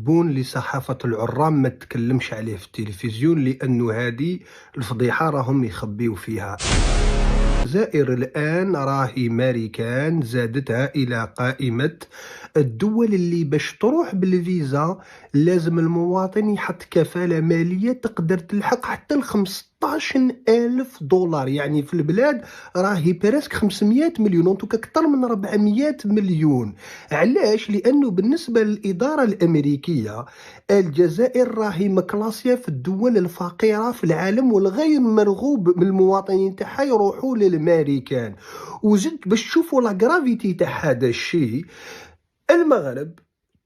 تبون لصحافة العرام ما تتكلمش عليه في التلفزيون، لأنه هذه الفضيحة راهم يخبيوا فيها. الجزائر الآن راهي ماريكان زادتها إلى قائمة الدول اللي باش تروح بالفيزا لازم المواطن يحط كفالة مالية تقدر تلحق حتى 15,000 دولار. يعني في البلاد راهي برسك 500 مليون وانتو أكثر من 400 مليون. علاش؟ لأنه بالنسبة للإدارة الأمريكية الجزائر راهي مكلاسية في الدول الفقيرة في العالم والغير مرغوب من المواطنين تاعها يروحوا للماريكان. وزد باش تشوفوا لا غرافيتي تاع هذا الشيء، المغرب،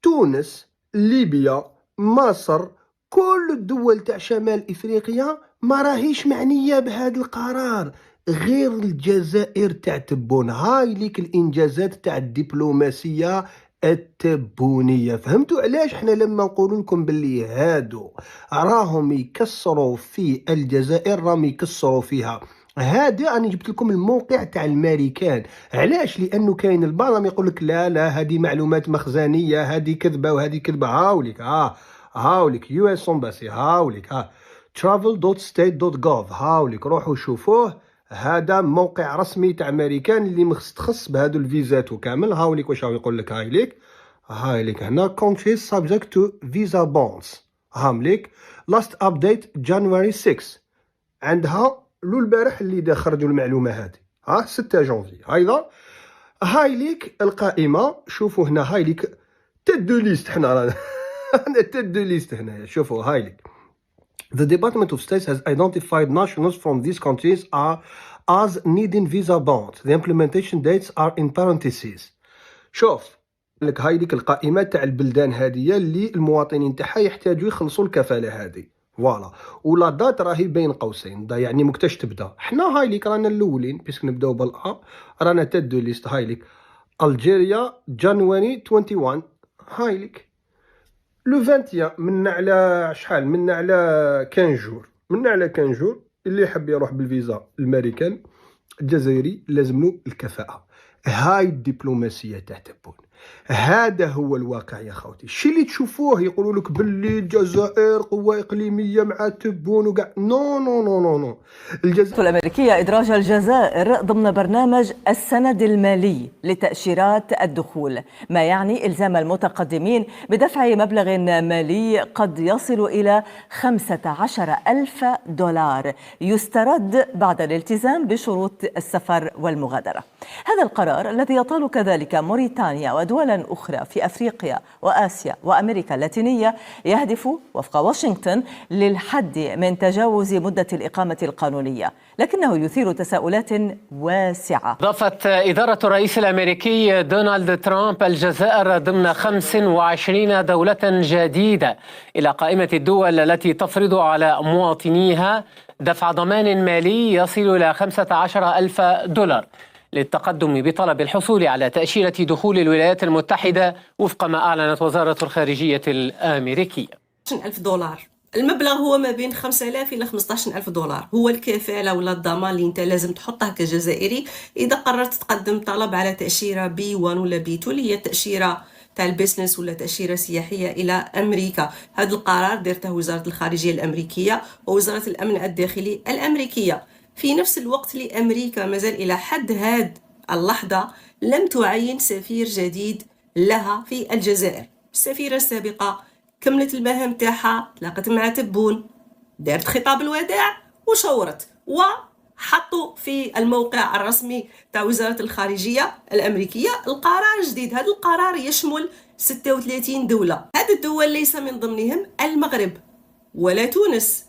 تونس، ليبيا، مصر، كل الدول تاع شمال افريقيا ما راهيش معنيه بهذا القرار، غير الجزائر تاع تبون. هاي ليك الانجازات تاع الدبلوماسيه التبونيه. فهمتوا علاش احنا لما نقول لكم باللي هادو راهم يكسروا في الجزائر راهم يكسروا فيها؟ هذا انا جبت لكم الموقع تاع الامريكان. علاش؟ لانه كاين البعض راهم يقول لك لا هذه معلومات مخزنيه، هذه كذبه وهذه كذبه. هاوليك هاوليك يو اس امباسي، هاوليك travel.state.gov، هاوليك روحوا شوفوه. هذا موقع رسمي تاع امريكان اللي مختص بهذو الفيزات وكامل. هاوليك واش راهو يقول لك؟ هايليك هنا countries subject to visa bonds. هامليك last update January 6. عندها البارح اللي خرجوا المعلومه هذه 6 جونفي. هاي ليك القائمه. شوفوا هنا هاي ليك تيد ليست. حنا رانا تيد ليست هنا. شوفوا هاي ليك The Department of State has identified nationals from these countries as needing visa bonds. The implementation dates are in parentheses. شوف لك هاي ليك القائمه تاع البلدان هذه اللي المواطنين تاعها يحتاجوا يخلصوا الكفاله هذه. فوالا. ولا دات راهي بين قوسين، يعني مكتاش تبدا. حنا هاي ليك رانا الاولين بيسك نبداو بالأ. رانا تدو ليست. هاي ليك الجيريا جانواري 21. هاي ليك لو 21 منا على شحال؟ منا على 15 جور. منا على 15 جور اللي يحب يروح بالفيزا الامريكان الجزائري لازم له الكفاءه. هاي الدبلوماسيه تاع تبون. هذا هو الواقع يا خوتي. الشيء اللي تشوفوه يقولوا لك باللي الجزائر قوه اقليميه مع تبون وكاع. نو نو نو نو نو. الجزائر الامريكيه ادراج الجزائر ضمن برنامج السند المالي لتاشيرات الدخول، ما يعني الزام المتقدمين بدفع مبلغ مالي قد يصل الى 15,000 دولار يسترد بعد الالتزام بشروط السفر والمغادره. هذا القرار الذي يطال كذلك موريتانيا ودولا أخرى في أفريقيا وآسيا وأمريكا اللاتينية يهدف وفق واشنطن للحد من تجاوز مدة الإقامة القانونية، لكنه يثير تساؤلات واسعة. أضافت إدارة الرئيس الأمريكي دونالد ترامب الجزائر ضمن 25 دولة جديدة إلى قائمة الدول التي تفرض على مواطنيها دفع ضمان مالي يصل إلى 15,000 دولار للتقدم بطلب الحصول على تأشيرة دخول الولايات المتحدة وفق ما أعلنت وزارة الخارجية الأمريكية. 15,000 دولار. المبلغ هو ما بين 5,000 إلى 15,000 دولار، هو الكفالة ولا الضمان اللي أنت لازم تحطها كجزائري إذا قررت تقدم طلب على تأشيرة B1 ولا B2 اللي هي التأشيرة تاع البيزنس ولا تأشيرة سياحية إلى أمريكا. هذا القرار ديرته وزارة الخارجية الأمريكية ووزارة الأمن الداخلي الأمريكية. في نفس الوقت لأمريكا مازال إلى حد هذه اللحظة لم تعين سفير جديد لها في الجزائر. السفيرة السابقة كملت المهام تاعها، تلاقت مع تبون، دارت خطاب الوداع وشورت وحطوا في الموقع الرسمي تاع وزارة الخارجية الأمريكية القرار الجديد. هذا القرار يشمل 36 دولة. هذه الدول ليس من ضمنهم المغرب ولا تونس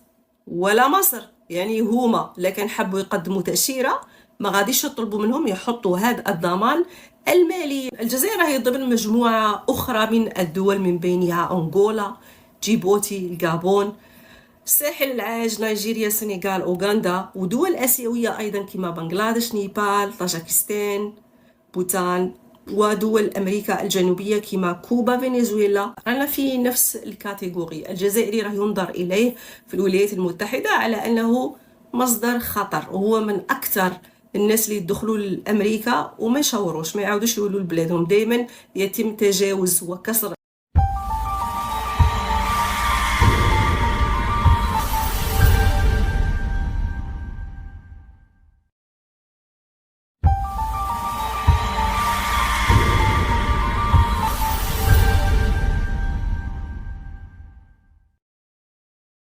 ولا مصر، يعني هما لكن حبوا يقدموا تأشيرة ما غاديش يطلبوا منهم يحطوا هذا الضمان المالي. الجزائر هي ضمن مجموعة أخرى من الدول من بينها أنغولا، جيبوتي، الغابون، الساحل العاج، نيجيريا، السنغال، أوغندا، ودول آسيوية أيضا كما بنغلاديش، نيبال، طاجيكستان، بوتان، ودول أمريكا الجنوبية كما كوبا، فنزويلا. أنا في نفس الكاتيجوري. الجزائري راه ينظر إليه في الولايات المتحدة على أنه مصدر خطر، وهو من أكثر الناس اللي يدخلوا لأمريكا وما يشوروش، ما يعاودوش يولوا لبلادهم. دائما يتم تجاوز وكسر